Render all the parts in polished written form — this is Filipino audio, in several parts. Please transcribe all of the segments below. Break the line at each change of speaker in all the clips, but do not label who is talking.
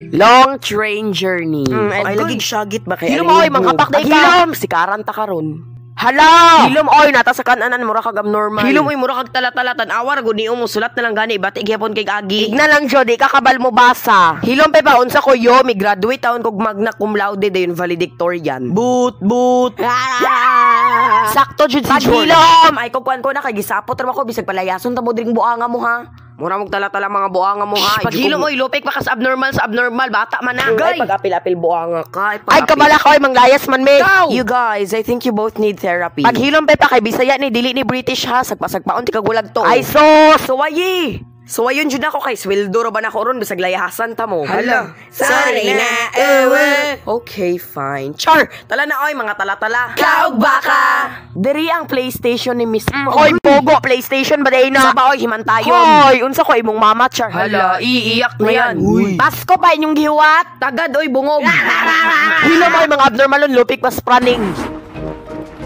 Long train journey.
Ay lagi syagit ba kay
Hilom oy mangkapak day ka. Hilom si karanta karon. Hala! Hilom oy nata sa kananan mura kag abnormal.
Hilom oy mura kag tala-tala tan-awar gud ni mo sulat na lang gani bati gyapon kay agi.
Igna lang jud ka kabal mo basa. Hilom pe pa unsa ko yo mi graduate taon kog magna cum laude dayon valedictorian.
But.
Sakto jud si George. Hilom ay kog kuan ko na kay gisapot ra ko bisag palayason ta mo dring buanga mo ha. Mura mong tala-tala mga buanga mo ha.
Pag hilom oy lupik pa ka sa abnormal bata man na.
Ay pag-apil-apil buanga ka. Ay kabala ka oy manglayas man me. You guys, I think you both need therapy. Pag hilom pa kay Bisaya ni dili ni British ha. Sagpa-sagpaon ti kagulag to. Ay suwayi. So ayun jud ako kay sweldo ra ba nako ron bisag layahasan ta mo.
Hala. Sorry na.
Okay, fine. Char, tala na oy mga tala-tala.
Kaog baka.
Diri ang PlayStation ni Miss. Oy pogo, PlayStation ba day na? Sa ba oy himantayon. Hoy, unsa ko imong mama char?
Hala, iiyak na yan.
Pasko pa inyong gihuwat.
Tagad oy bungog.
Hilom oy mga abnormalon lupik pas praning.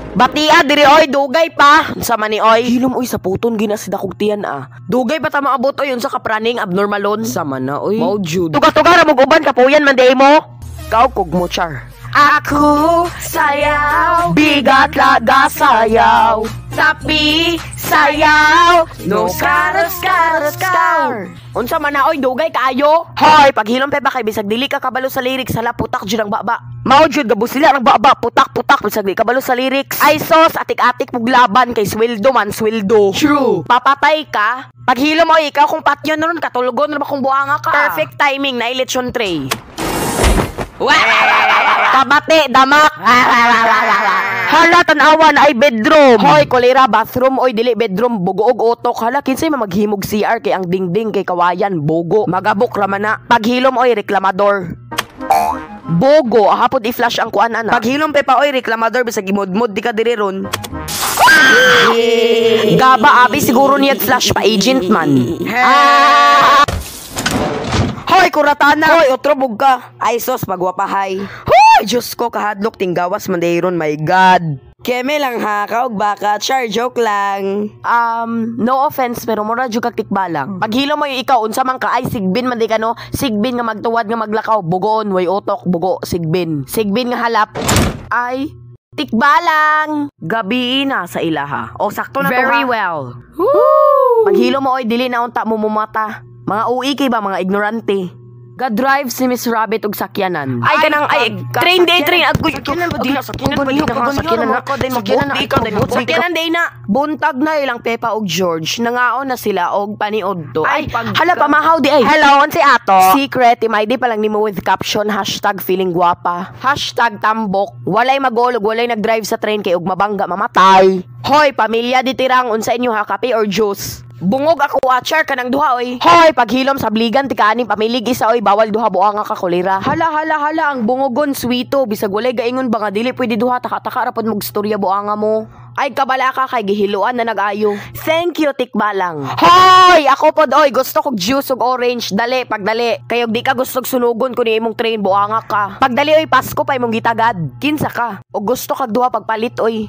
Batia diri oy dugay pa. Unsa man ni oy? Hilom oy sa puton ginasida kog tiyan Dugay pa ta maabot oy unsa ka praning abnormalon. Sama na oy. Maujud. Tuga-tuga ra mo uban kapuyan man day mo. Kaog kog mo char. Ako sayaw, bigat laga sayaw, tapi sayaw, no scar. Unsa man na oy dugay kaayo? Hoy, paghilom pa kay bisag dili ka kabalo sa lyrics hala putak jud ang baba. Mao jud gabos sila ang baba putak bisag di kabalo sa lyrics. Ay sos atik-atik puglaban kay sweldo man sweldo. True. Papatay ka. Paghilom oy ikaw kung patyon ron katulugon ra ba kung buanga ka. Perfect timing na election tray. Kabate, damak. Hala, tanawan ay bedroom. Hoy, kolera, bathroom. Oy, dili bedroom, bugoog utok. Hala, kinsay maghimog CR kay ang dingding kay kawayan, bogo. Magabok raman na. Paghilom, oy, reklamador. Bogo, hapod i-flash ang kuan ana. Paghilom pa oy, reklamador, bisag imod-mod di ka diri ron. Gaba, abi, siguro niya flash pa, agent man. Hoy, kuratana! Hoy, otrobog ka! Ay, sos, magwapahay. Hoy, Diyos ko, kahadlok, tinggawas, mandayron, my God. Keme lang ha, kaog baka, char, joke lang. No offense, pero mura jud kag tikbalang. Paghilo mo yung ikaw, unsa man ka, ay, sigbin man di ka no? Sigbin nga magtuwad nga maglakaw, bugoon, way utok, bugo, sigbin. Sigbin nga halap, ay, tikbalang. Gabi na sa ilaha. O, sakto na to ha. Very well. Paghilo mo, oy, dili na unta mo mumata. Mga UI kay ba, mga ignorante. Ga-drive si Miss Rabbit og sakyanan. Ay, kanang, train day, train. Sakyanan ba di na, sakyanan day na. Buntag na ilang Pepa og George. Nangaon na sila og paniod to. Ay, hala, pamahaw di ay. Hello, on si Ato. Secret, imay pa lang nimo with caption, #feeling guwapa. #tambok. Walay magolog, walay nag-drive sa train kay og mabangga, mamatay. Hoy, pamilya di tirang, unsa inyo ha, kape or juice? Bungog ako watcher ka ng duha oy. Hoy, paghilom sa bligan ti kaning pamilig isa oy, bawal duha buanga ka kolera. Hala ang bungogon sweeto bisag walay gaingon ba nga dili pwede duha taka-taka ra pod mog storya buanga mo. Ay kabala ka kay gihiluan na nag-ayo. Thank you tikbalang. Hoy, ako pod oy gusto kog juice ug orange, dali pagdali. Kayog di ka gustog sunugon kun imong train buanga ka. Pagdali oy Pasko pa imong gitagad. Kinsa ka? O gusto kag duha pagpalit oy.